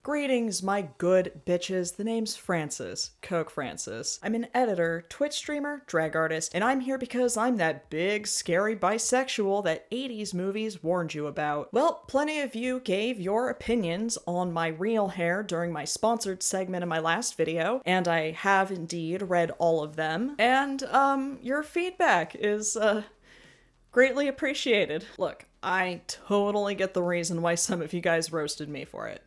Greetings, my good bitches. The name's Francis, Coke Francis. I'm an editor, Twitch streamer, drag artist, and I'm here because I'm that big, scary bisexual that 80s movies warned you about. Well, plenty of you gave your opinions on my real hair during my sponsored segment in my last video, and I have indeed read all of them, and, your feedback is, greatly appreciated. Look, I totally get the reason why some of you guys roasted me for it.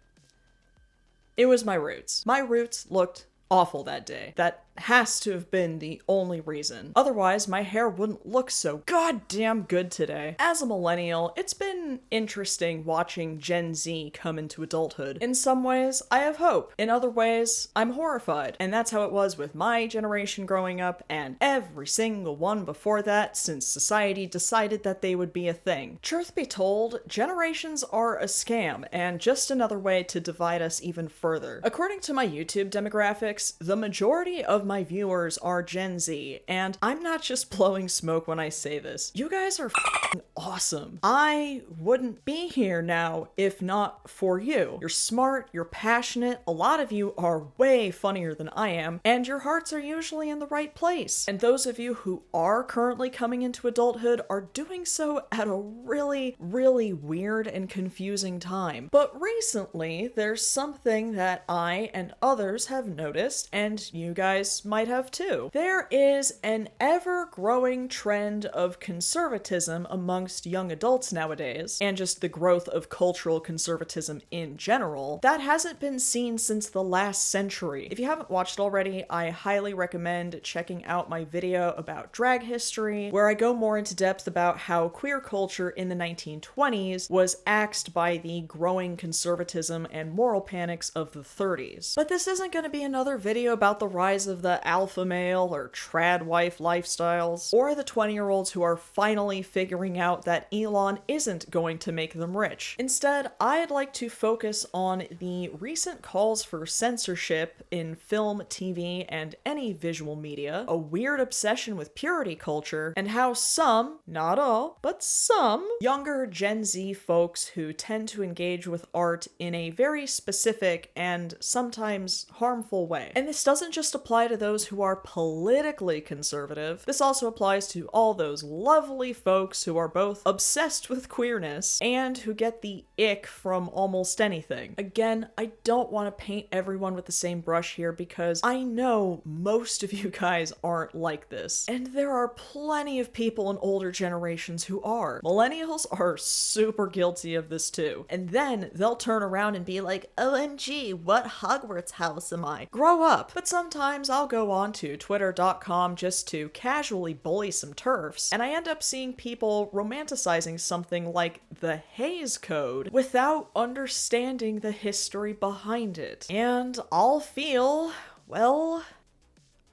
It was my roots. My roots looked awful that day. That has to have been the only reason. Otherwise, my hair wouldn't look so goddamn good today. As a millennial, it's been interesting watching Gen Z come into adulthood. In some ways, I have hope. In other ways, I'm horrified. And that's how it was with my generation growing up and every single one before that since society decided that they would be a thing. Truth be told, generations are a scam and just another way to divide us even further. According to my YouTube demographics, the majority of my viewers are Gen Z, and I'm not just blowing smoke when I say this. You guys are f***ing awesome. I wouldn't be here now if not for you. You're smart, you're passionate, a lot of you are way funnier than I am, and your hearts are usually in the right place. And those of you who are currently coming into adulthood are doing so at a really, really weird and confusing time. But recently, there's something that I and others have noticed, and you guys might have too. There is an ever-growing trend of conservatism amongst young adults nowadays, and just the growth of cultural conservatism in general, that hasn't been seen since the last century. If you haven't watched already, I highly recommend checking out my video about drag history, where I go more into depth about how queer culture in the 1920s was axed by the growing conservatism and moral panics of the 30s. But this isn't going to be another video about the rise of the alpha male or trad wife lifestyles, or the 20-year-olds who are finally figuring out that Elon isn't going to make them rich. Instead, I'd like to focus on the recent calls for censorship in film, TV, and any visual media, a weird obsession with purity culture, and how some, not all, but some, younger Gen Z folks who tend to engage with art in a very specific and sometimes harmful way. And this doesn't just apply to those who are politically conservative. This also applies to all those lovely folks who are both obsessed with queerness and who get the ick from almost anything. Again, I don't want to paint everyone with the same brush here because I know most of you guys aren't like this. And there are plenty of people in older generations who are. Millennials are super guilty of this too. And then they'll turn around and be like, OMG, what Hogwarts house am I? Grow up. But sometimes I'll go on to twitter.com just to casually bully some TERFs, and I end up seeing people romanticizing something like the Hays Code without understanding the history behind it. And I'll feel, well,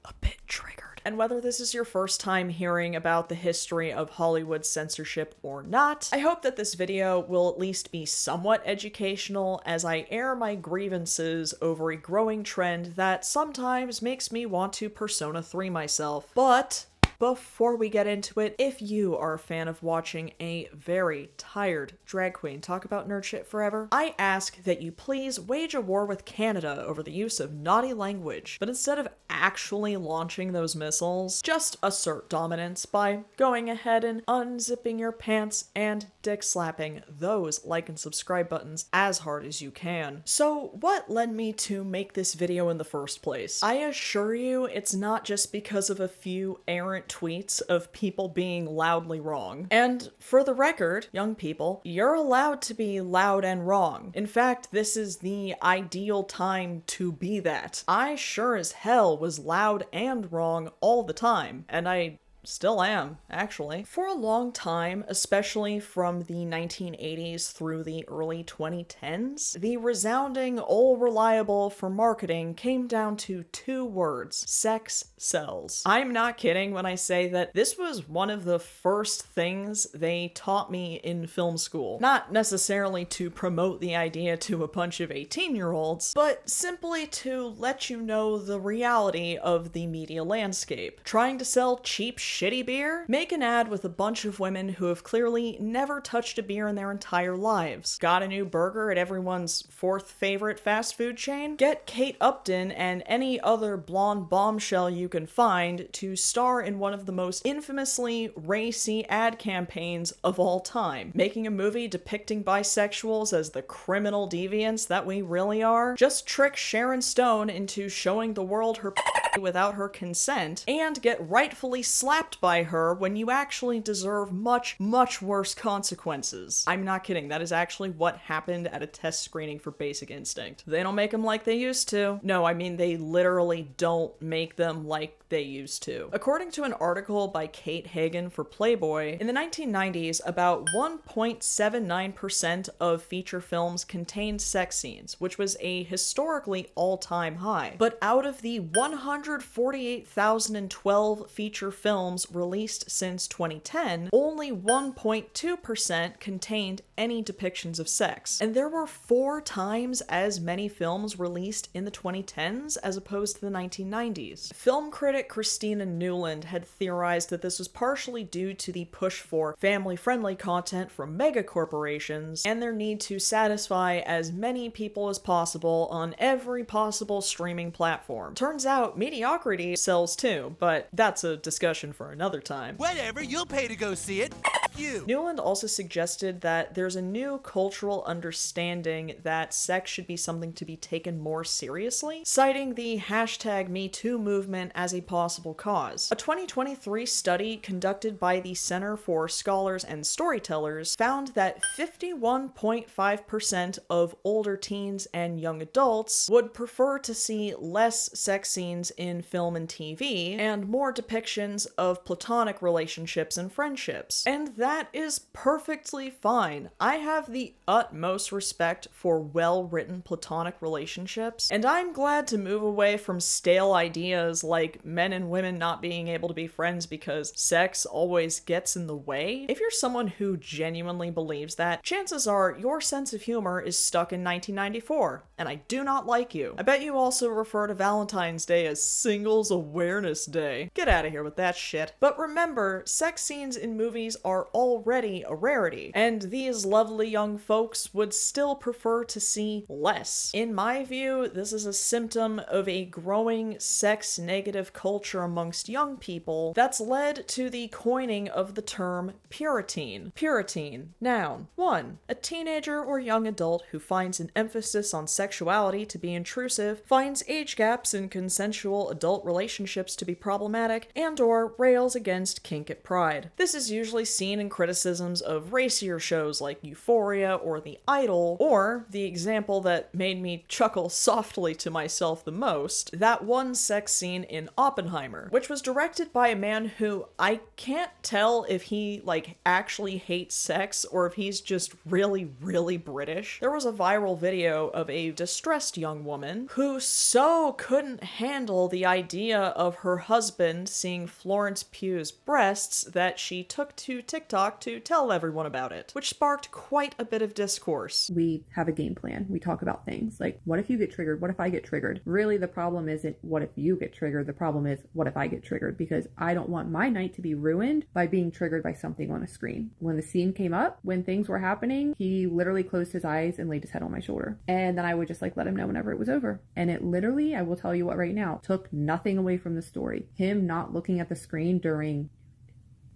a bit triggered. And whether this is your first time hearing about the history of Hollywood censorship or not, I hope that this video will at least be somewhat educational as I air my grievances over a growing trend that sometimes makes me want to Persona 3 myself. But before we get into it, if you are a fan of watching a very tired drag queen talk about nerd shit forever, I ask that you please wage a war with Canada over the use of naughty language, but instead of actually launching those missiles, just assert dominance by going ahead and unzipping your pants and dick slapping those like and subscribe buttons as hard as you can. So what led me to make this video in the first place? I assure you it's not just because of a few errant tweets of people being loudly wrong. And for the record, young people, you're allowed to be loud and wrong. In fact, this is the ideal time to be that. I sure as hell was loud and wrong all the time, and I still am, actually. For a long time, especially from the 1980s through the early 2010s, the resounding "all reliable" for marketing came down to two words: sex sells. I'm not kidding when I say that this was one of the first things they taught me in film school. Not necessarily to promote the idea to a bunch of 18-year-olds, but simply to let you know the reality of the media landscape. Trying to sell cheap shitty beer? Make an ad with a bunch of women who have clearly never touched a beer in their entire lives. Got a new burger at everyone's fourth favorite fast food chain? Get Kate Upton and any other blonde bombshell you can find to star in one of the most infamously racy ad campaigns of all time. Making a movie depicting bisexuals as the criminal deviants that we really are? Just trick Sharon Stone into showing the world her without her consent, and get rightfully slapped by her when you actually deserve much, much worse consequences. I'm not kidding, that is actually what happened at a test screening for Basic Instinct. They don't make them like they used to. No, I mean they literally don't make them like they used to. According to an article by Kate Hagen for Playboy, in the 1990s, about 1.79% of feature films contained sex scenes, which was a historically all-time high. But out of the 148,012 feature films released since 2010, only 1.2% contained any depictions of sex. And there were 4 times as many films released in the 2010s as opposed to the 1990s. Film critic Christina Newland had theorized that this was partially due to the push for family-friendly content from mega corporations and their need to satisfy as many people as possible on every possible streaming platform. Turns out mediocrity sells too, but that's a discussion for another time. Whatever, you'll pay to go see it. You. Newland also suggested that there's a new cultural understanding that sex should be something to be taken more seriously, citing the #MeToo movement as a possible cause. A 2023 study conducted by the Center for Scholars and Storytellers found that 51.5% of older teens and young adults would prefer to see less sex scenes in film and TV, and more depictions of platonic relationships and friendships. And that is perfectly fine. I have the utmost respect for well-written platonic relationships, and I'm glad to move away from stale ideas like men and women not being able to be friends because sex always gets in the way. If you're someone who genuinely believes that, chances are your sense of humor is stuck in 1994, and I do not like you. I bet you also refer to Valentine's Day as Singles Awareness Day. Get out of here with that shit. But remember, sex scenes in movies are already a rarity, and these lovely young folks would still prefer to see less. In my view, this is a symptom of a growing sex-negative culture amongst young people that's led to the coining of the term Puriteen. Puriteen, noun. 1. A teenager or young adult who finds an emphasis on sexuality to be intrusive, finds age gaps in consensual adult relationships to be problematic, and/or rails against kink at Pride. This is usually seen in criticisms of racier shows like Euphoria or The Idol, or the example that made me chuckle softly to myself the most, that one sex scene in Oppenheimer, which was directed by a man who I can't tell if he, actually hates sex or if he's just really, really British. There was a viral video of a distressed young woman who so couldn't handle the idea of her husband seeing Florence Pugh's breasts that she took to TikTok to tell everyone about it, which sparked quite a bit of discourse. We have a game plan. We talk about things like, what if you get triggered? What if I get triggered? Really, the problem isn't what if you get triggered. The problem is, what if I get triggered? Because I don't want my night to be ruined by being triggered by something on a screen. When the scene came up, when things were happening, he literally closed his eyes and laid his head on my shoulder. And then I would just let him know whenever it was over. And it literally, I will tell you what right now, took nothing away from the story. Him not looking at the screen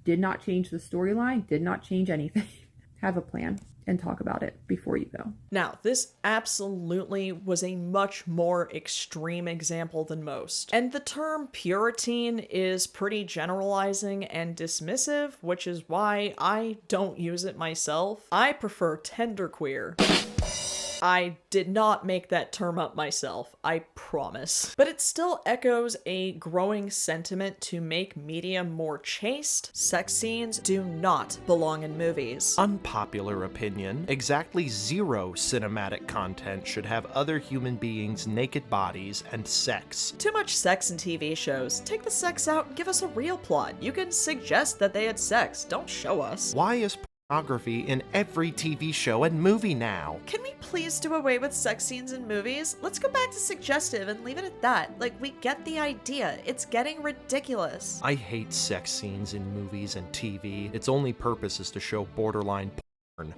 did not change the storyline, did not change anything. Have a plan and talk about it before you go. Now, this absolutely was a much more extreme example than most. And the term Puriteen is pretty generalizing and dismissive, which is why I don't use it myself. I prefer genderqueer. I did not make that term up myself, I promise. But it still echoes a growing sentiment to make media more chaste. Sex scenes do not belong in movies. Unpopular opinion. Exactly 0 cinematic content should have other human beings' naked bodies and sex. Too much sex in TV shows. Take the sex out and give us a real plot. You can suggest that they had sex, don't show us. Why is pornography in every TV show and movie now. Can we please do away with sex scenes in movies? Let's go back to suggestive and leave it at that. Like, we get the idea. It's getting ridiculous. I hate sex scenes in movies and TV. Its only purpose is to show borderline porn.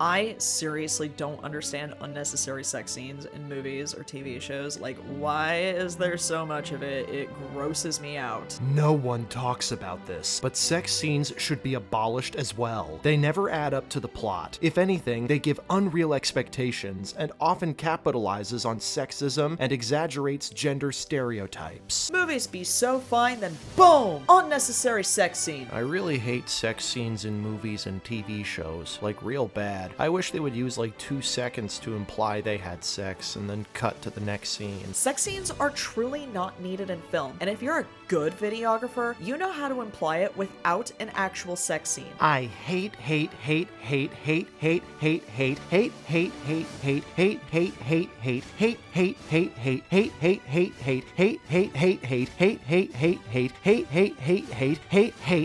I seriously don't understand unnecessary sex scenes in movies or TV shows. Like, why is there so much of it? It grosses me out. No one talks about this, but sex scenes should be abolished as well. They never add up to the plot. If anything, they give unreal expectations and often capitalizes on sexism and exaggerates gender stereotypes. Movies be so fine, then boom! Unnecessary sex scene. I really hate sex scenes in movies and TV shows, like real bad. I wish they would use like 2 seconds to imply they had sex and then cut to the next scene. Sex scenes are truly not needed in film, and if you're a good videographer, you know how to imply it without an actual sex scene. I hate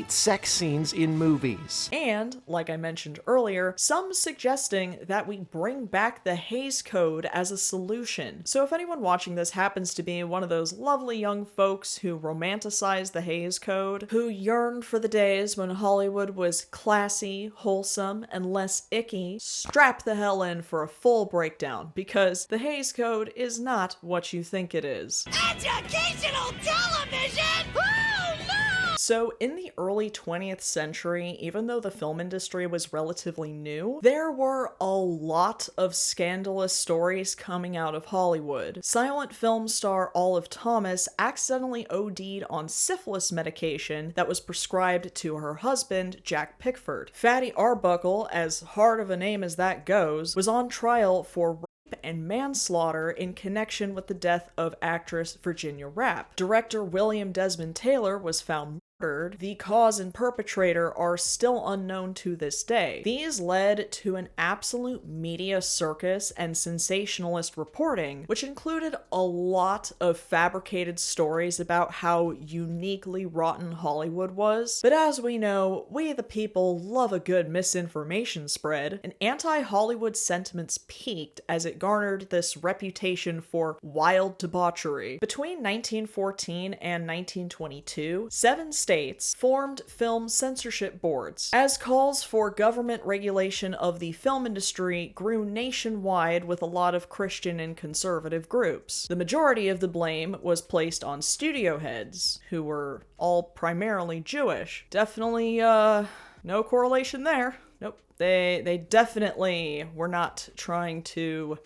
sex scenes in movies. And, like I mentioned earlier, some suggesting that we bring back the Hays Code as a solution. So if anyone watching this happens to be one of those lovely young folks who romanticize the Hays Code, who yearned for the days when Hollywood was classy, wholesome, and less icky, strap the hell in for a full breakdown, because the Hays Code is not what you think it is. Educational television! Oh no! So in the early 20th century, even though the film industry was relatively new, there were a lot of scandalous stories coming out of Hollywood. Silent film star Olive Thomas accidentally OD'd on syphilis medication that was prescribed to her husband, Jack Pickford. Fatty Arbuckle, as hard of a name as that goes, was on trial for and manslaughter in connection with the death of actress Virginia Rapp. Director William Desmond Taylor was found murdered. The cause and perpetrator are still unknown to this day. These led to an absolute media circus and sensationalist reporting, which included a lot of fabricated stories about how uniquely rotten Hollywood was. But as we know, we the people love a good misinformation spread, and anti-Hollywood sentiments peaked as it garnered this reputation for wild debauchery. Between 1914 and 1922, 7 states formed film censorship boards. As calls for government regulation of the film industry grew nationwide with a lot of Christian and conservative groups. The majority of the blame was placed on studio heads, who were all primarily Jewish. Definitely, no correlation there. Nope. They definitely were not trying to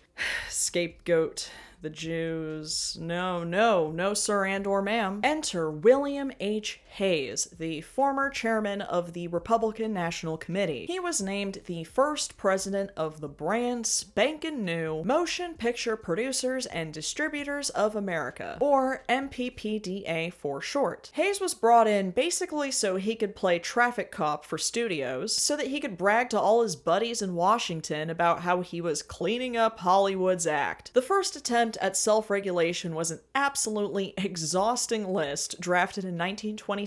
scapegoat the Jews. No, sir and or ma'am. Enter William H. Hayes, the former chairman of the Republican National Committee. He was named the first president of the brand spankin' new Motion Picture Producers and Distributors of America, or MPPDA for short. Hayes was brought in basically so he could play traffic cop for studios, so that he could brag to all his buddies in Washington about how he was cleaning up Hollywood's act. The first attempt at self-regulation was an absolutely exhausting list drafted in 1927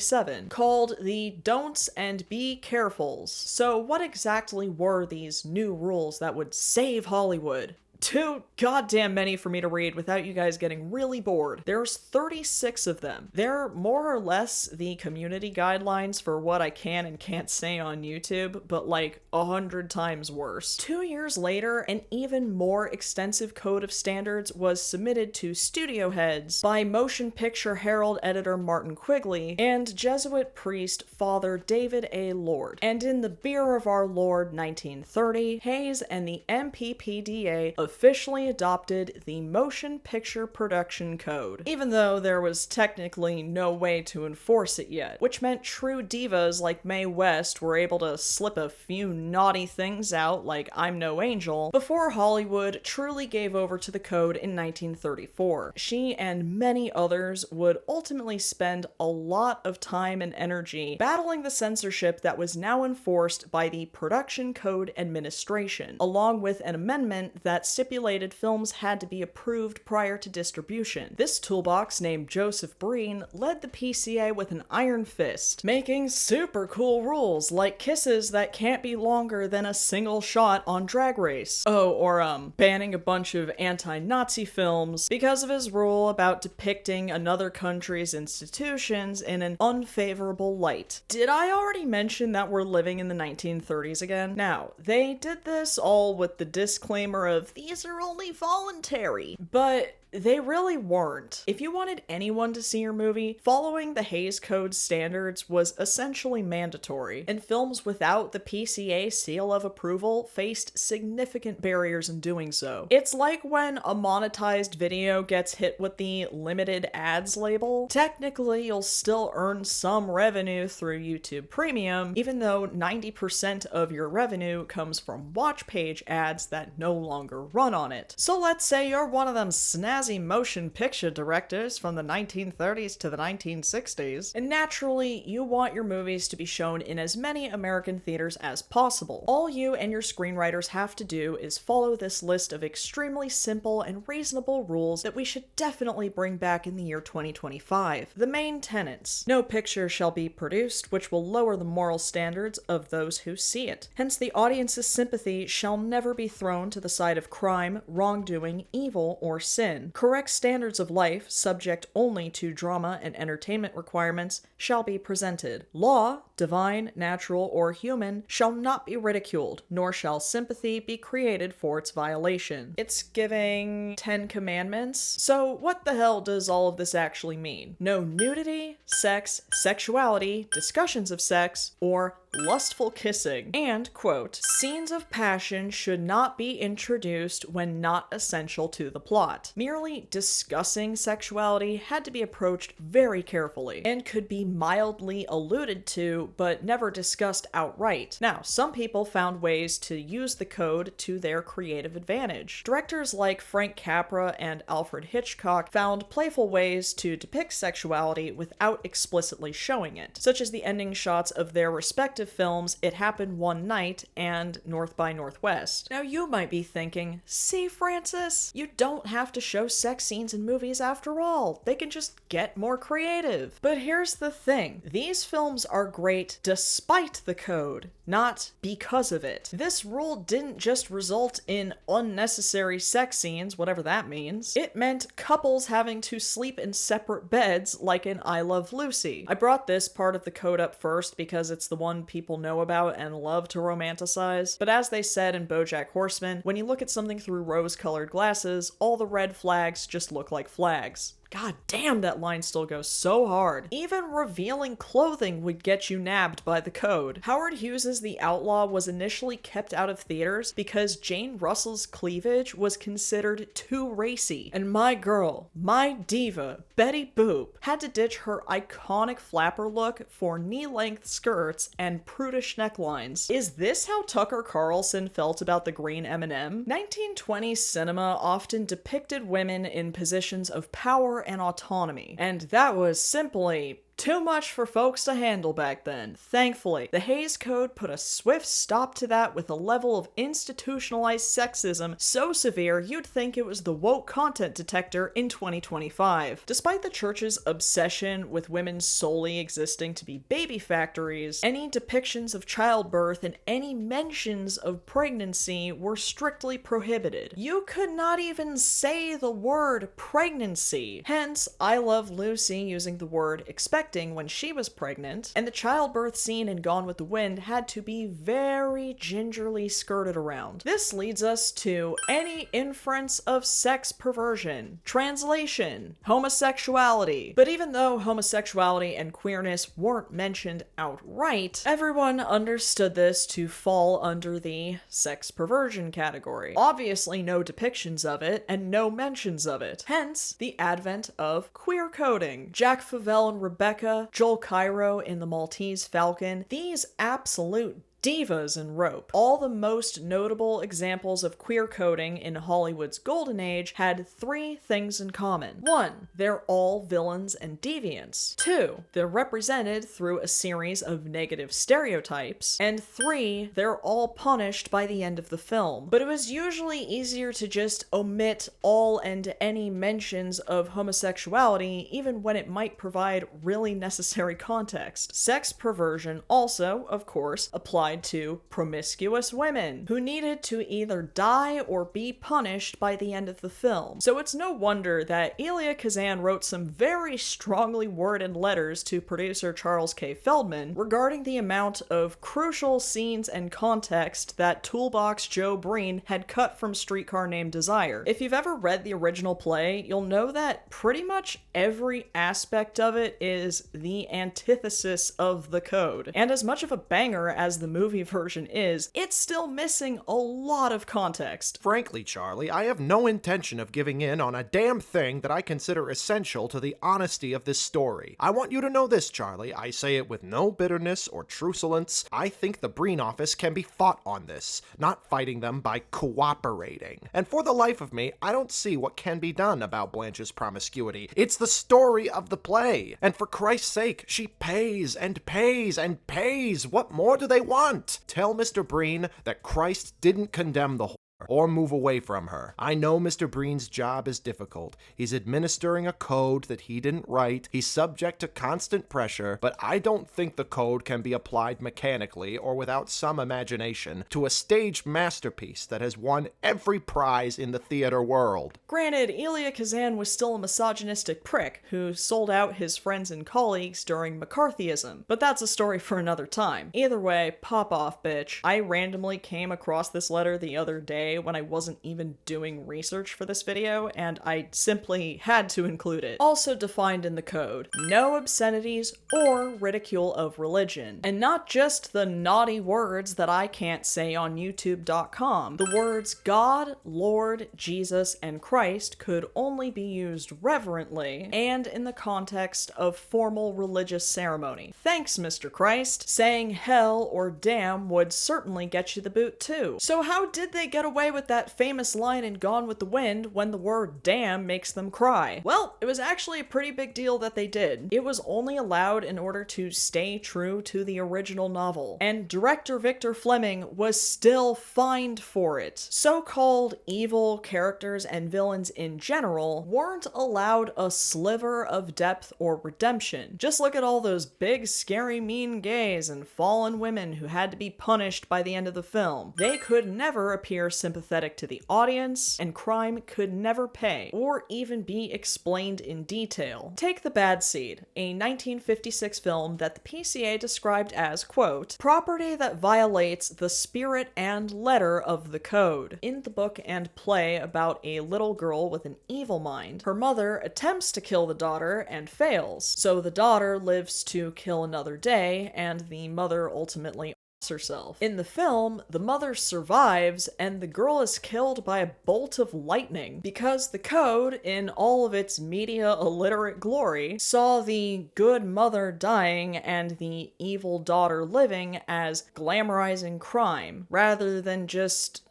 called the Don'ts and Be Carefuls. So what exactly were these new rules that would save Hollywood? Too goddamn many for me to read without you guys getting really bored. There's 36 of them. They're more or less the community guidelines for what I can and can't say on YouTube, but like 100 times worse. 2 years later, an even more extensive code of standards was submitted to studio heads by Motion Picture Herald editor Martin Quigley and Jesuit priest Father David A. Lord. And in the Beer of Our Lord 1930, Hayes and the MPPDA officially adopted the Motion Picture Production Code, even though there was technically no way to enforce it yet, which meant true divas like Mae West were able to slip a few naughty things out like I'm No Angel before Hollywood truly gave over to the code in 1934. She and many others would ultimately spend a lot of time and energy battling the censorship that was now enforced by the Production Code Administration, along with an amendment that stipulated films had to be approved prior to distribution. This toolbox, named Joseph Breen, led the PCA with an iron fist, making super cool rules like kisses that can't be longer than a single shot on Drag Race. Oh, or banning a bunch of anti-Nazi films because of his rule about depicting another country's institutions in an unfavorable light. Did I already mention that we're living in the 1930s again? Now, they did this all with the disclaimer of these are only voluntary, but they really weren't. If you wanted anyone to see your movie, following the Hays Code standards was essentially mandatory, and films without the PCA seal of approval faced significant barriers in doing so. It's like when a monetized video gets hit with the limited ads label. Technically, you'll still earn some revenue through YouTube Premium, even though 90% of your revenue comes from watch page ads that no longer run on it. So let's say you're one of them snazzy motion picture directors from the 1930s to the 1960s, and naturally, you want your movies to be shown in as many American theaters as possible. All you and your screenwriters have to do is follow this list of extremely simple and reasonable rules that we should definitely bring back in the year 2025. The main tenets: no picture shall be produced which will lower the moral standards of those who see it. Hence, the audience's sympathy shall never be thrown to the side of crime, wrongdoing, evil, or sin. Correct standards of life, subject only to drama and entertainment requirements, shall be presented. Law, divine, natural, or human, shall not be ridiculed, nor shall sympathy be created for its violation. It's giving 10 commandments. So what the hell does all of this actually mean? No nudity, sex, sexuality, discussions of sex, or lustful kissing. And, quote, scenes of passion should not be introduced when not essential to the plot. Merely discussing sexuality had to be approached very carefully and could be mildly alluded to but never discussed outright. Now, some people found ways to use the code to their creative advantage. Directors like Frank Capra and Alfred Hitchcock found playful ways to depict sexuality without explicitly showing it, such as the ending shots of their respective films It Happened One Night and North by Northwest. Now you might be thinking, see Francis, you don't have to show sex scenes in movies after all. They can just get more creative. But here's the thing. These films are great despite the code, not because of it. This rule didn't just result in unnecessary sex scenes, whatever that means. It meant couples having to sleep in separate beds like in I Love Lucy. I brought this part of the code up first because it's the one people know about and love to romanticize. But as they said in BoJack Horseman, when you look at something through rose-colored glasses, all the red flags just look like flags. God damn, that line still goes so hard. Even revealing clothing would get you nabbed by the code. Howard Hughes' The Outlaw was initially kept out of theaters because Jane Russell's cleavage was considered too racy. And my girl, my diva, Betty Boop, had to ditch her iconic flapper look for knee-length skirts and prudish necklines. Is this how Tucker Carlson felt about the green M&M? 1920s cinema often depicted women in positions of power and autonomy, and that was simply too much for folks to handle back then. Thankfully, the Hays Code put a swift stop to that with a level of institutionalized sexism so severe you'd think it was the woke content detector in 2025. Despite the church's obsession with women solely existing to be baby factories, any depictions of childbirth and any mentions of pregnancy were strictly prohibited. You could not even say the word pregnancy. Hence, I Love Lucy using the word expecting when she was pregnant, and the childbirth scene in Gone with the Wind had to be very gingerly skirted around. This leads us to any inference of sex perversion, translation, homosexuality. But even though homosexuality and queerness weren't mentioned outright, everyone understood this to fall under the sex perversion category. Obviously no depictions of it, and no mentions of it. Hence, the advent of queer coding. Jack Favell and Rebecca, Joel Cairo in The Maltese Falcon, these absolute divas in Rope. All the most notable examples of queer coding in Hollywood's golden age had three things in common. 1. They're all villains and deviants. 2. They're represented through a series of negative stereotypes. And 3. They're all punished by the end of the film. But it was usually easier to just omit all and any mentions of homosexuality, even when it might provide really necessary context. Sex perversion also, of course, applied to promiscuous women, who needed to either die or be punished by the end of the film. So it's no wonder that Elia Kazan wrote some very strongly worded letters to producer Charles K. Feldman regarding the amount of crucial scenes and context that Toolbox Joe Breen had cut from Streetcar Named Desire. If you've ever read the original play, you'll know that pretty much every aspect of it is the antithesis of the code. And as much of a banger as the movie version is, it's still missing a lot of context. Frankly, Charlie, I have no intention of giving in on a damn thing that I consider essential to the honesty of this story. I want you to know this, Charlie. I say it with no bitterness or truculence. I think the Breen office can be fought on this, not fighting them by cooperating. And for the life of me, I don't see what can be done about Blanche's promiscuity. It's the story of the play. And for Christ's sake, she pays and pays and pays. What more do they want? Tell Mr. Breen that Christ didn't condemn the whore or move away from her. I know Mr. Breen's job is difficult. He's administering a code that he didn't write. He's subject to constant pressure, but I don't think the code can be applied mechanically or without some imagination to a staged masterpiece that has won every prize in the theater world. Granted, Elia Kazan was still a misogynistic prick who sold out his friends and colleagues during McCarthyism, but that's a story for another time. Either way, pop off, bitch. I randomly came across this letter the other day when I wasn't even doing research for this video, and I simply had to include it. Also defined in the code: no obscenities or ridicule of religion. And not just the naughty words that I can't say on YouTube.com. The words God, Lord, Jesus, and Christ could only be used reverently and in the context of formal religious ceremony. Thanks, Mr. Christ. Saying hell or damn would certainly get you the boot too. So how did they get away with that famous line in Gone with the Wind when the word damn makes them cry? Well, it was actually a pretty big deal that they did. It was only allowed in order to stay true to the original novel, and director Victor Fleming was still fined for it. So-called evil characters and villains in general weren't allowed a sliver of depth or redemption. Just look at all those big, scary, mean gays and fallen women who had to be punished by the end of the film. They could never appear sympathetic to the audience, and crime could never pay, or even be explained in detail. Take The Bad Seed, a 1956 film that the PCA described as, quote, property that violates the spirit and letter of the code. In the book and play about a little girl with an evil mind, her mother attempts to kill the daughter and fails, so the daughter lives to kill another day, and the mother ultimately herself. In the film, the mother survives and the girl is killed by a bolt of lightning because the code, in all of its media illiterate glory, saw the good mother dying and the evil daughter living as glamorizing crime rather than just,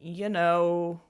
you know,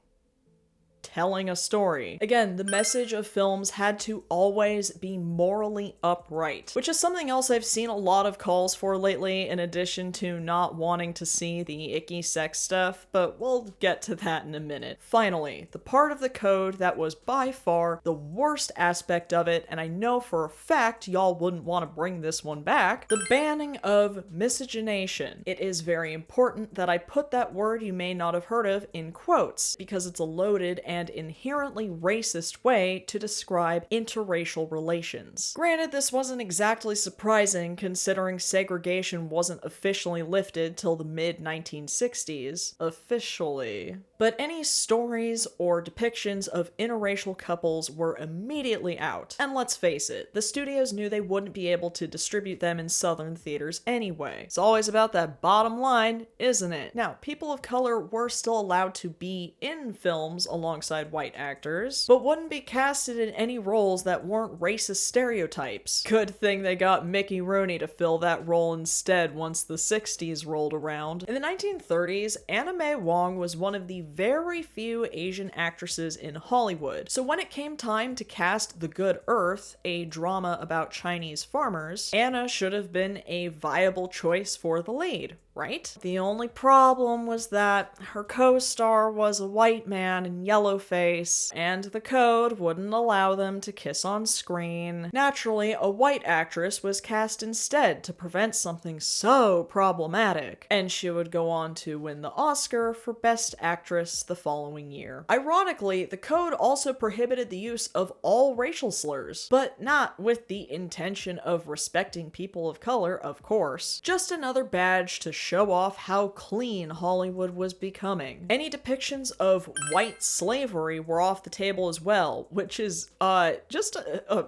telling a story. Again, the message of films had to always be morally upright, which is something else I've seen a lot of calls for lately, in addition to not wanting to see the icky sex stuff, but we'll get to that in a minute. Finally, the part of the code that was by far the worst aspect of it, and I know for a fact y'all wouldn't want to bring this one back, the banning of miscegenation. It is very important that I put that word you may not have heard of in quotes, because it's a loaded and inherently racist way to describe interracial relations. Granted, this wasn't exactly surprising considering segregation wasn't officially lifted till the mid-1960s. Officially. But any stories or depictions of interracial couples were immediately out. And let's face it, the studios knew they wouldn't be able to distribute them in Southern theaters anyway. It's always about that bottom line, isn't it? Now, people of color were still allowed to be in films alongside alongside white actors, but wouldn't be casted in any roles that weren't racist stereotypes. Good thing they got Mickey Rooney to fill that role instead once the 60s rolled around. In the 1930s, Anna May Wong was one of the very few Asian actresses in Hollywood, so when it came time to cast The Good Earth, a drama about Chinese farmers, Anna should have been a viable choice for the lead, right? The only problem was that her co-star was a white man in yellowface, and the code wouldn't allow them to kiss on screen. Naturally, a white actress was cast instead to prevent something so problematic, and she would go on to win the Oscar for Best Actress the following year. Ironically, the code also prohibited the use of all racial slurs, but not with the intention of respecting people of color, of course. Just another badge to show off how clean Hollywood was becoming. Any depictions of white slavery were off the table as well, which is just a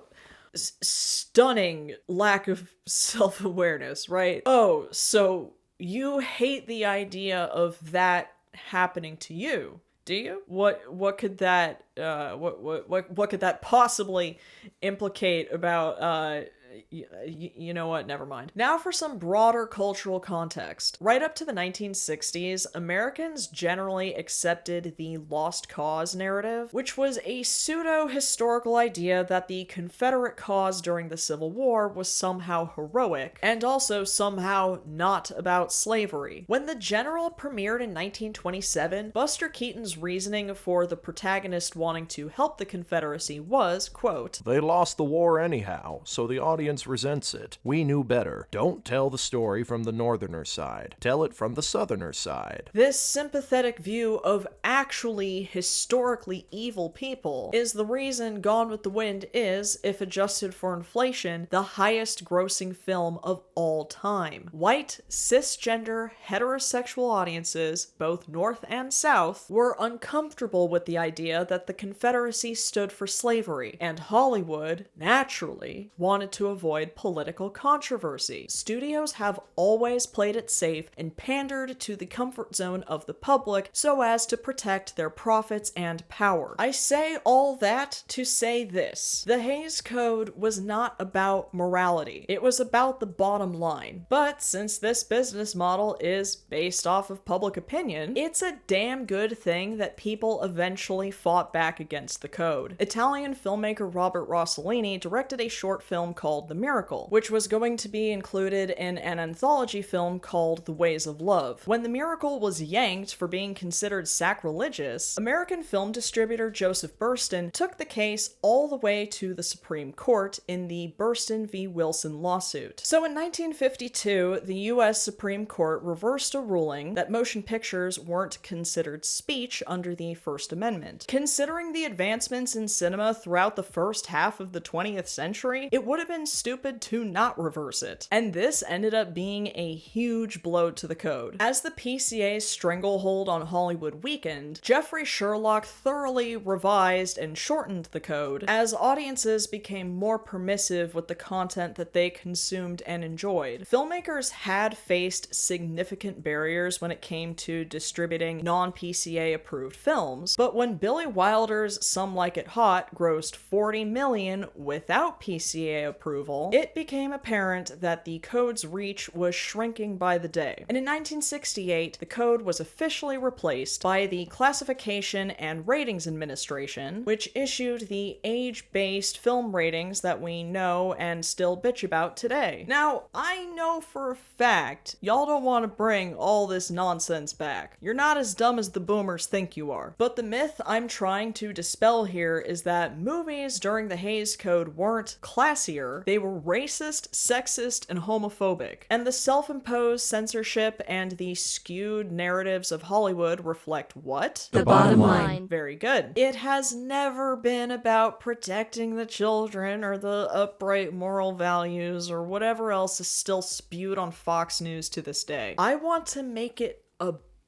stunning lack of self-awareness, right? Oh, so you hate the idea of that happening to you, do you? What could that what could that possibly implicate about you know what, never mind. Now for some broader cultural context. Right up to the 1960s, Americans generally accepted the lost cause narrative, which was a pseudo-historical idea that the Confederate cause during the Civil War was somehow heroic, and also somehow not about slavery. When The General premiered in 1927, Buster Keaton's reasoning for the protagonist wanting to help the Confederacy was, quote, "They lost the war anyhow, so the audience resents it. We knew better. Don't tell the story from the northerner side. Tell it from the southerner side." This sympathetic view of actually historically evil people is the reason Gone with the Wind is, if adjusted for inflation, the highest grossing film of all time. White, cisgender, heterosexual audiences, both North and South, were uncomfortable with the idea that the Confederacy stood for slavery, and Hollywood, naturally, wanted to avoid political controversy. Studios have always played it safe and pandered to the comfort zone of the public so as to protect their profits and power. I say all that to say this. The Hays Code was not about morality. It was about the bottom line. But since this business model is based off of public opinion, it's a damn good thing that people eventually fought back against the code. Italian filmmaker Robert Rossellini directed a short film called The Miracle, which was going to be included in an anthology film called The Ways of Love. When The Miracle was yanked for being considered sacrilegious, American film distributor Joseph Burstyn took the case all the way to the Supreme Court in the Burstyn v. Wilson lawsuit. So in 1952, the US Supreme Court reversed a ruling that motion pictures weren't considered speech under the First Amendment. Considering the advancements in cinema throughout the first half of the 20th century, it would have been stupid to not reverse it. And this ended up being a huge blow to the code. As the PCA's stranglehold on Hollywood weakened, Jeffrey Sherlock thoroughly revised and shortened the code as audiences became more permissive with the content that they consumed and enjoyed. Filmmakers had faced significant barriers when it came to distributing non-PCA approved films, but when Billy Wilder's Some Like It Hot grossed $40 million without PCA approval, it became apparent that the code's reach was shrinking by the day. And in 1968, the code was officially replaced by the Classification and Ratings Administration, which issued the age-based film ratings that we know and still bitch about today. Now, I know for a fact y'all don't want to bring all this nonsense back. You're not as dumb as the boomers think you are. But the myth I'm trying to dispel here is that movies during the Hays Code weren't classier, they were racist, sexist, and homophobic. And the self-imposed censorship and the skewed narratives of Hollywood reflect what? The bottom line. Very good. It has never been about protecting the children or the upright moral values or whatever else is still spewed on Fox News to this day. I want to make it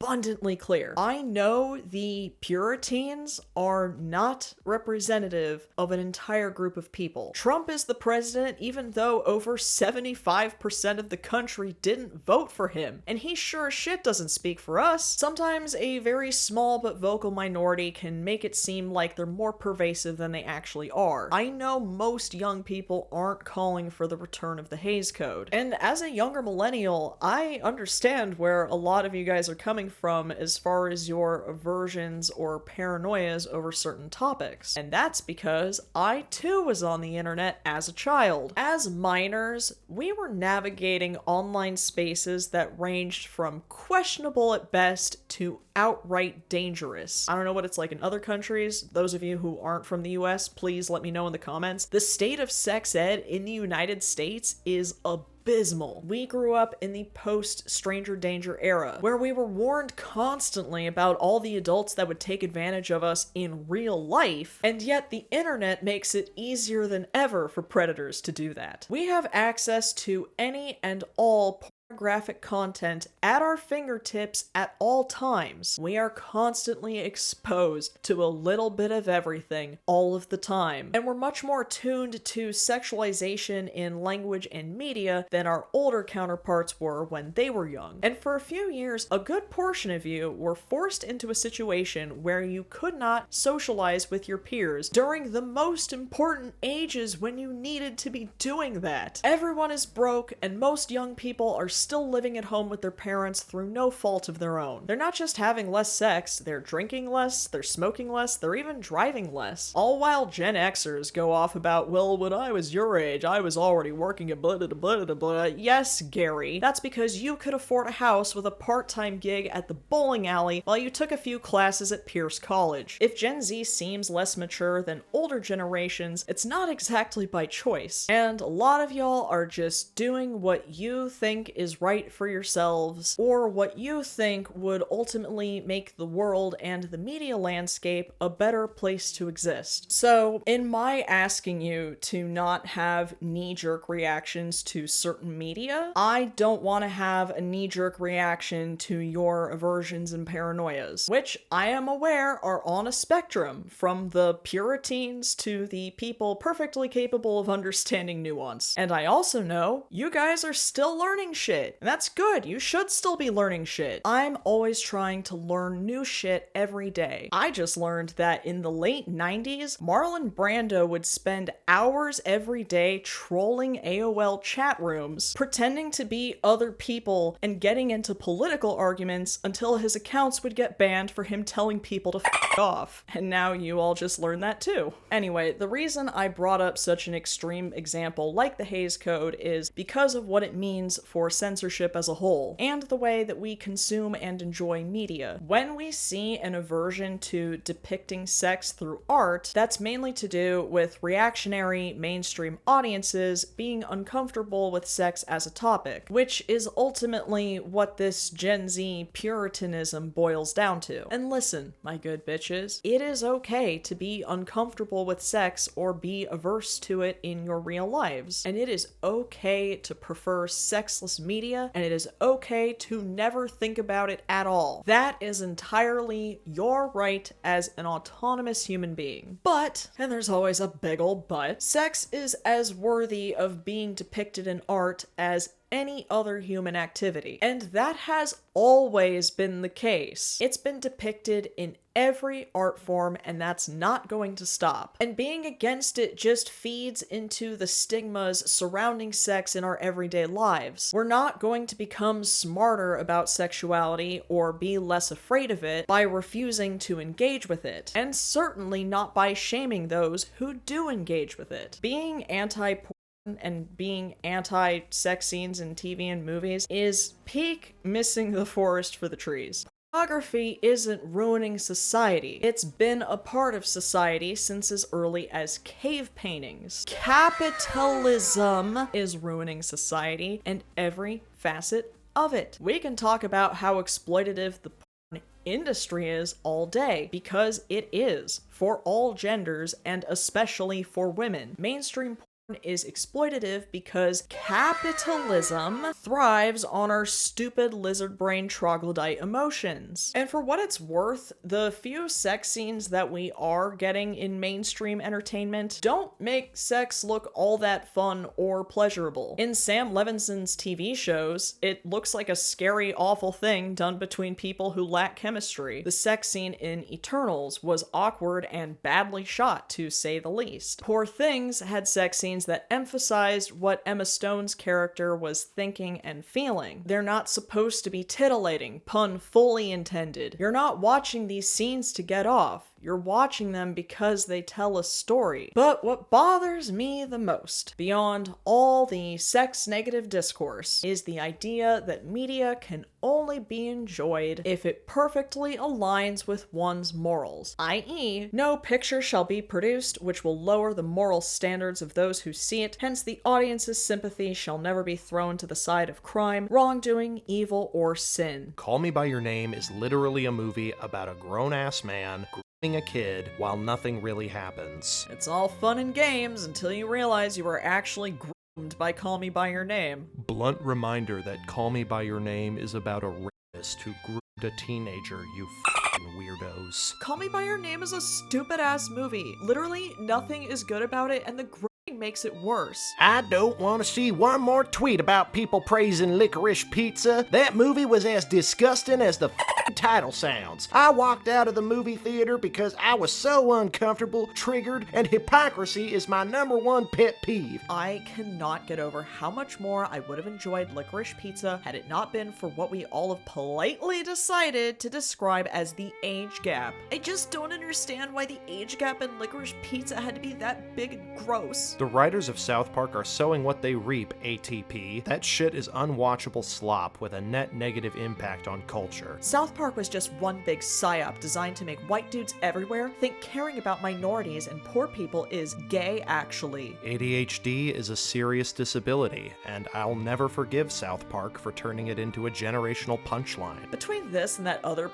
abundantly clear. I know the Puritans are not representative of an entire group of people. Trump is the president even though over 75% of the country didn't vote for him, and he sure as shit doesn't speak for us. Sometimes a very small but vocal minority can make it seem like they're more pervasive than they actually are. I know most young people aren't calling for the return of the Hays Code, and as a younger millennial, I understand where a lot of you guys are coming from as far as your aversions or paranoias over certain topics. And that's because I too was on the internet as a child. As minors, we were navigating online spaces that ranged from questionable at best to outright dangerous. I don't know what it's like in other countries. Those of you who aren't from the US, please let me know in the comments. The state of sex ed in the United States is abysmal. We grew up in the post-stranger danger era, where we were warned constantly about all the adults that would take advantage of us in real life, and yet the internet makes it easier than ever for predators to do that. We have access to any and all pornographic content at our fingertips at all times. We are constantly exposed to a little bit of everything all of the time, and we're much more tuned to sexualization in language and media than our older counterparts were when they were young. And for a few years, a good portion of you were forced into a situation where you could not socialize with your peers during the most important ages when you needed to be doing that. Everyone is broke, and most young people are still living at home with their parents through no fault of their own. They're not just having less sex, they're drinking less, they're smoking less, they're even driving less. All while Gen Xers go off about, well, when I was your age, I was already working at blah blah blah blah blah. Yes, Gary, that's because you could afford a house with a part-time gig at the bowling alley while you took a few classes at Pierce College. If Gen Z seems less mature than older generations, it's not exactly by choice. And a lot of y'all are just doing what you think is right for yourselves, or what you think would ultimately make the world and the media landscape a better place to exist. So, in my asking you to not have knee-jerk reactions to certain media, I don't want to have a knee-jerk reaction to your aversions and paranoias, which I am aware are on a spectrum, from the Puritans to the people perfectly capable of understanding nuance. And I also know you guys are still learning shit. And that's good. You should still be learning shit. I'm always trying to learn new shit every day. I just learned that in the late 90s, Marlon Brando would spend hours every day trolling AOL chat rooms, pretending to be other people and getting into political arguments until his accounts would get banned for him telling people to f off. And now you all just learned that too. Anyway, the reason I brought up such an extreme example like the Hays Code is because of what it means for censorship as a whole, and the way that we consume and enjoy media. When we see an aversion to depicting sex through art, that's mainly to do with reactionary mainstream audiences being uncomfortable with sex as a topic, which is ultimately what this Gen Z puritanism boils down to. And listen, my good bitches, it is okay to be uncomfortable with sex or be averse to it in your real lives, and it is okay to prefer sexless media, and it is okay to never think about it at all. That is entirely your right as an autonomous human being. But, and there's always a big ol' but, sex is as worthy of being depicted in art as any other human activity. And that has always been the case. It's been depicted in every art form, and that's not going to stop. And being against it just feeds into the stigmas surrounding sex in our everyday lives. We're not going to become smarter about sexuality or be less afraid of it by refusing to engage with it, and certainly not by shaming those who do engage with it. Being anti-porn and being anti-sex scenes in TV and movies is peak missing the forest for the trees. Pornography isn't ruining society. It's been a part of society since as early as cave paintings. Capitalism is ruining society and every facet of it. We can talk about how exploitative the porn industry is all day, because it is, for all genders and especially for women. Mainstream porn is exploitative because capitalism thrives on our stupid lizard brain troglodyte emotions. And for what it's worth, the few sex scenes that we are getting in mainstream entertainment don't make sex look all that fun or pleasurable. In Sam Levinson's TV shows, it looks like a scary, awful thing done between people who lack chemistry. The sex scene in Eternals was awkward and badly shot, to say the least. Poor Things had sex scenes that emphasized what Emma Stone's character was thinking and feeling. They're not supposed to be titillating, pun fully intended. You're not watching these scenes to get off. You're watching them because they tell a story. But what bothers me the most, beyond all the sex-negative discourse, is the idea that media can only be enjoyed if it perfectly aligns with one's morals, i.e., no picture shall be produced which will lower the moral standards of those who see it, hence the audience's sympathy shall never be thrown to the side of crime, wrongdoing, evil, or sin. Call Me By Your Name is literally a movie about a grown-ass man a kid while nothing really happens. It's all fun and games until you realize you were actually groomed by Call Me By Your Name. Blunt reminder that Call Me By Your Name is about a rapist who groomed a teenager, you f***ing weirdos. Call Me By Your Name is a stupid-ass movie. Literally nothing is good about it, and the makes it worse. I don't want to see one more tweet about people praising Licorice Pizza. That movie was as disgusting as the title sounds. I walked out of the movie theater because I was so uncomfortable, triggered, and hypocrisy is my #1 pet peeve. I cannot get over how much more I would have enjoyed Licorice Pizza had it not been for what we all have politely decided to describe as the age gap. I just don't understand why the age gap in Licorice Pizza had to be that big and gross. The writers of South Park are sowing what they reap, ATP. That shit is unwatchable slop with a net negative impact on culture. South Park was just one big psyop designed to make white dudes everywhere think caring about minorities and poor people is gay, actually. ADHD is a serious disability, and I'll never forgive South Park for turning it into a generational punchline. Between this and that other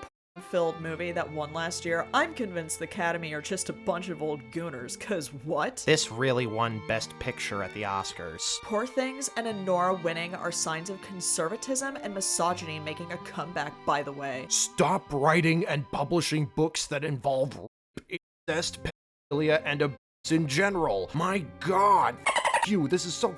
filled movie that won last year, I'm convinced the Academy are just a bunch of old gooners, cause what? This really won Best Picture at the Oscars. Poor Things and Anora winning are signs of conservatism and misogyny making a comeback, by the way. Stop writing and publishing books that involve rape, incest, pedophilia, and abuse in general. My god, f*** you, this is so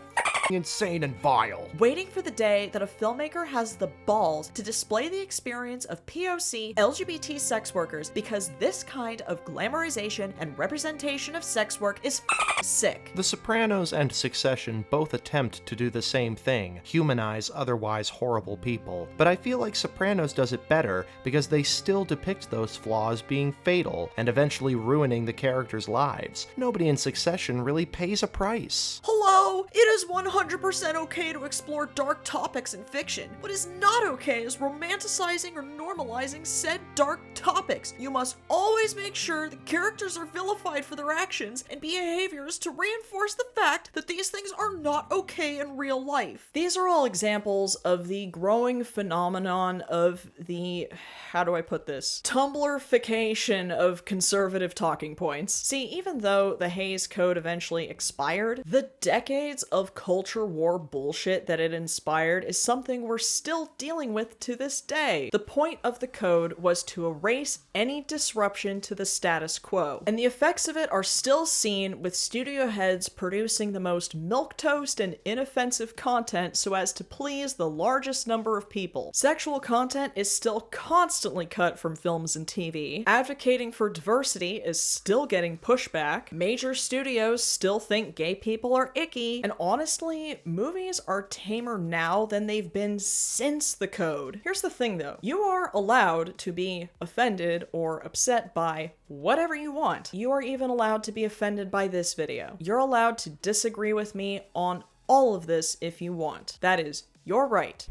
insane and vile. Waiting for the day that a filmmaker has the balls to display the experience of POC LGBT sex workers, because this kind of glamorization and representation of sex work is sick. The Sopranos and Succession both attempt to do the same thing, humanize otherwise horrible people, but I feel like Sopranos does it better because they still depict those flaws being fatal and eventually ruining the characters' lives. Nobody in Succession really pays a price. Hello! It is 100% okay to explore dark topics in fiction. What is not okay is romanticizing or normalizing said dark topics. You must always make sure the characters are vilified for their actions and behaviors to reinforce the fact that these things are not okay in real life. These are all examples of the growing phenomenon of the, how do I put this, Tumblrification of conservative talking points. See, even though the Hays Code eventually expired, the decades of culture war bullshit that it inspired is something we're still dealing with to this day. The point of the code was to erase any disruption to the status quo, and the effects of it are still seen with studio heads producing the most milquetoast and inoffensive content so as to please the largest number of people. Sexual content is still constantly cut from films and TV. Advocating for diversity is still getting pushback. Major studios still think gay people are icky, and honestly, movies are tamer now than they've been since the code. Here's the thing though, you are allowed to be offended or upset by whatever you want. You are even allowed to be offended by this video. You're allowed to disagree with me on all of this if you want. That is your right.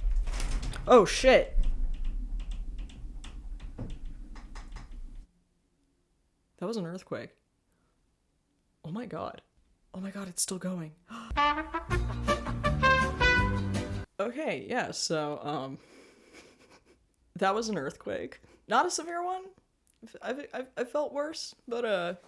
Oh shit. That was an earthquake. Oh my god. Oh my god, it's still going. Okay, yeah, so, that was an earthquake. Not a severe one. I felt worse, but,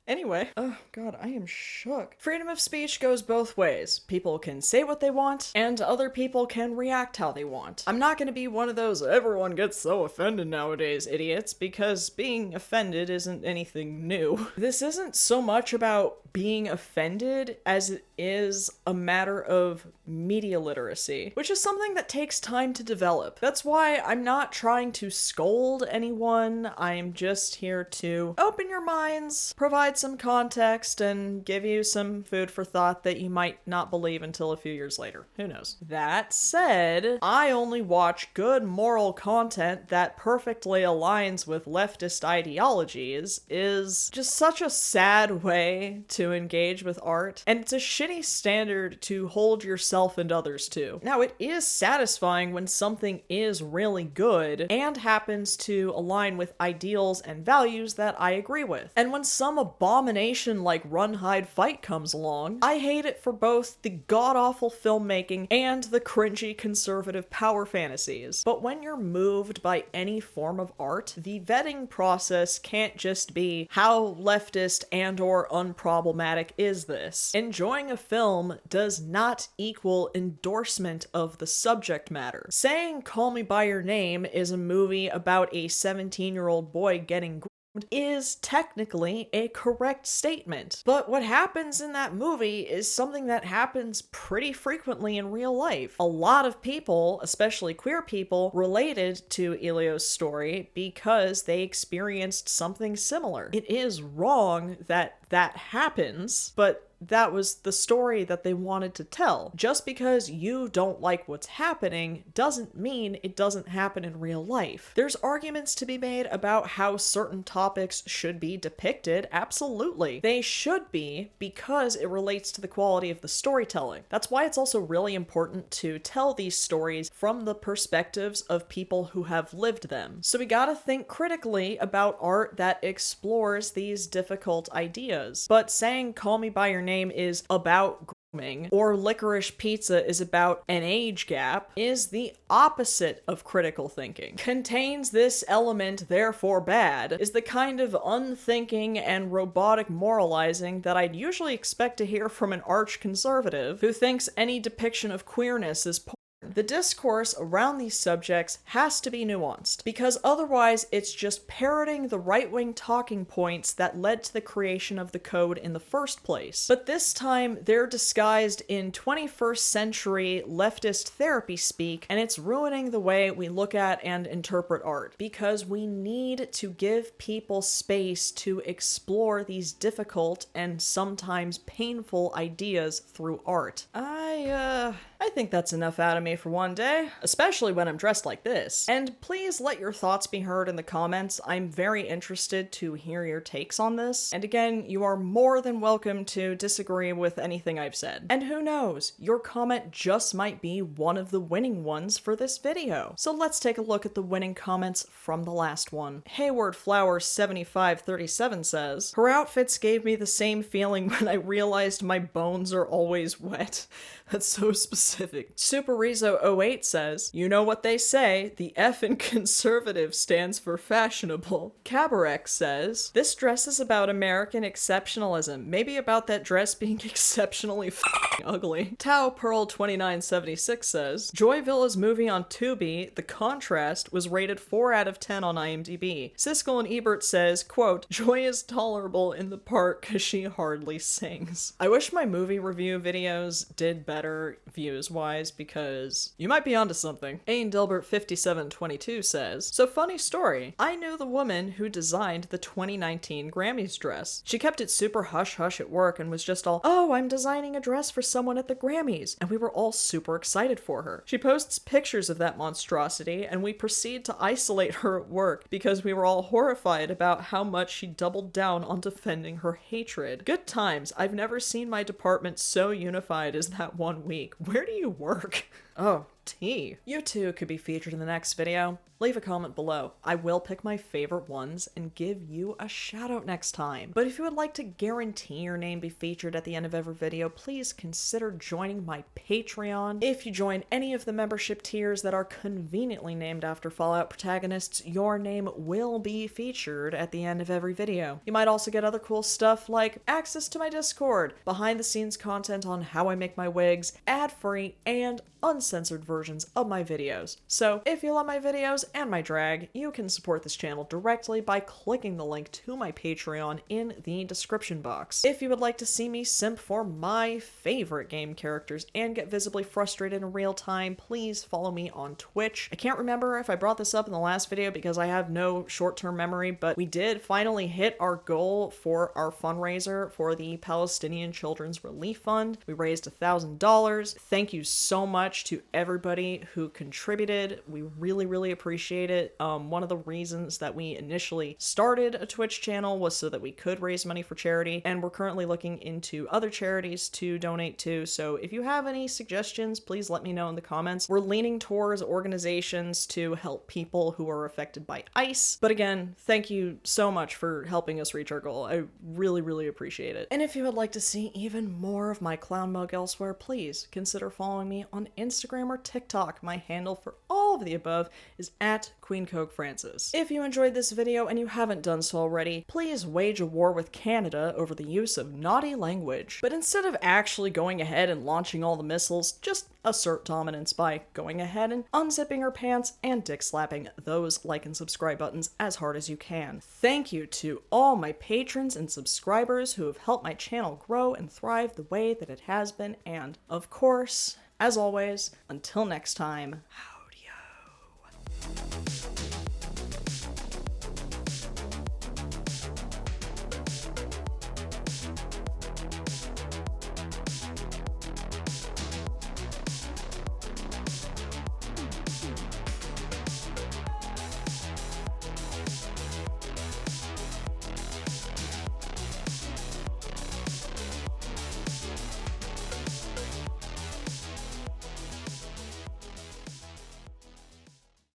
Anyway, oh god, I am shook. Freedom of speech goes both ways. People can say what they want, and other people can react how they want. I'm not gonna be one of those everyone gets so offended nowadays idiots, because being offended isn't anything new. This isn't so much about being offended as it is a matter of media literacy, which is something that takes time to develop. That's why I'm not trying to scold anyone. I'm just here to open your minds, provide some context, and give you some food for thought that you might not believe until a few years later. Who knows? That said, I only watch good moral content that perfectly aligns with leftist ideologies is just such a sad way to engage with art, and it's a shitty standard to hold yourself and others to. Now, it is satisfying when something is really good and happens to align with ideals and values that I agree with. And when some abomination like Run, Hide, Fight comes along, I hate it for both the god-awful filmmaking and the cringy conservative power fantasies. But when you're moved by any form of art, the vetting process can't just be how leftist and or unproblematic is this. Enjoying a film does not equal endorsement of the subject matter. Saying Call Me By Your Name is a movie about a 17-year-old boy getting groomed is technically a correct statement. But what happens in that movie is something that happens pretty frequently in real life. A lot of people, especially queer people, related to Elio's story because they experienced something similar. It is wrong that that happens, but that was the story that they wanted to tell. Just because you don't like what's happening doesn't mean it doesn't happen in real life. There's arguments to be made about how certain topics should be depicted. Absolutely. They should be, because it relates to the quality of the storytelling. That's why it's also really important to tell these stories from the perspectives of people who have lived them. So we gotta think critically about art that explores these difficult ideas. But saying Call Me By Your Name is about grooming, or Licorice Pizza is about an age gap, is the opposite of critical thinking. Contains this element, therefore bad, is the kind of unthinking and robotic moralizing that I'd usually expect to hear from an arch conservative who thinks any depiction of queerness is porn. The discourse around these subjects has to be nuanced, because otherwise it's just parroting the right-wing talking points that led to the creation of the code in the first place. But this time, they're disguised in 21st century leftist therapy speak, and it's ruining the way we look at and interpret art, because we need to give people space to explore these difficult and sometimes painful ideas through art. I think that's enough out of me for one day, especially when I'm dressed like this. And please let your thoughts be heard in the comments. I'm very interested to hear your takes on this. And again, you are more than welcome to disagree with anything I've said. And who knows, your comment just might be one of the winning ones for this video. So let's take a look at the winning comments from the last one. Hayward Flower 7537 says, "Her outfits gave me the same feeling when I realized my bones are always wet." That's so specific. Super Rizzo 08 says, "You know what they say, the F in conservative stands for fashionable." Cabaret says, "This dress is about American exceptionalism, maybe about that dress being exceptionally f***ing ugly." Tao Pearl 2976 says, "Joyvilla's movie on Tubi, The Contrast, was rated 4 out of 10 on IMDb. Siskel and Ebert says, quote, Joy is tolerable in the part cause she hardly sings." I wish my movie review videos did better views-wise, because you might be onto something. Ain Dilbert 5722 says, "So funny story. I knew the woman who designed the 2019 Grammys dress. She kept it super hush-hush at work and was just all, 'Oh, I'm designing a dress for someone at the Grammys,' and we were all super excited for her. She posts pictures of that monstrosity, and we proceed to isolate her at work because we were all horrified about how much she doubled down on defending her hatred. Good times. I've never seen my department so unified as that one week. Where do you work?" Oh, tea. You too could be featured in the next video. Leave a comment below. I will pick my favorite ones and give you a shout out next time. But if you would like to guarantee your name be featured at the end of every video, please consider joining my Patreon. If you join any of the membership tiers that are conveniently named after Fallout protagonists, your name will be featured at the end of every video. You might also get other cool stuff like access to my Discord, behind the scenes content on how I make my wigs, ad-free and uncensored versions of my videos. So if you love my videos and my drag, you can support this channel directly by clicking the link to my Patreon in the description box. If you would like to see me simp for my favorite game characters and get visibly frustrated in real time, please follow me on Twitch. I can't remember if I brought this up in the last video because I have no short-term memory, but we did finally hit our goal for our fundraiser for the Palestinian Children's Relief Fund. We raised $1,000. Thank you so much to everybody who contributed. We really appreciate it. One of the reasons that we initially started a Twitch channel was so that we could raise money for charity, and we're currently looking into other charities to donate to, so if you have any suggestions, please let me know in the comments. We're leaning towards organizations to help people who are affected by ICE, but again, thank you so much for helping us reach our goal. I really appreciate it. And if you would like to see even more of my clown mug elsewhere, please consider following me on Instagram or TikTok. My handle for all of the above is @QueenCokeFrancis. If you enjoyed this video and you haven't done so already, please wage a war with Canada over the use of naughty language. But instead of actually going ahead and launching all the missiles, just assert dominance by going ahead and unzipping her pants and dick slapping those like and subscribe buttons as hard as you can. Thank you to all my patrons and subscribers who have helped my channel grow and thrive the way that it has been, and of course, as always, until next time, howdy-o.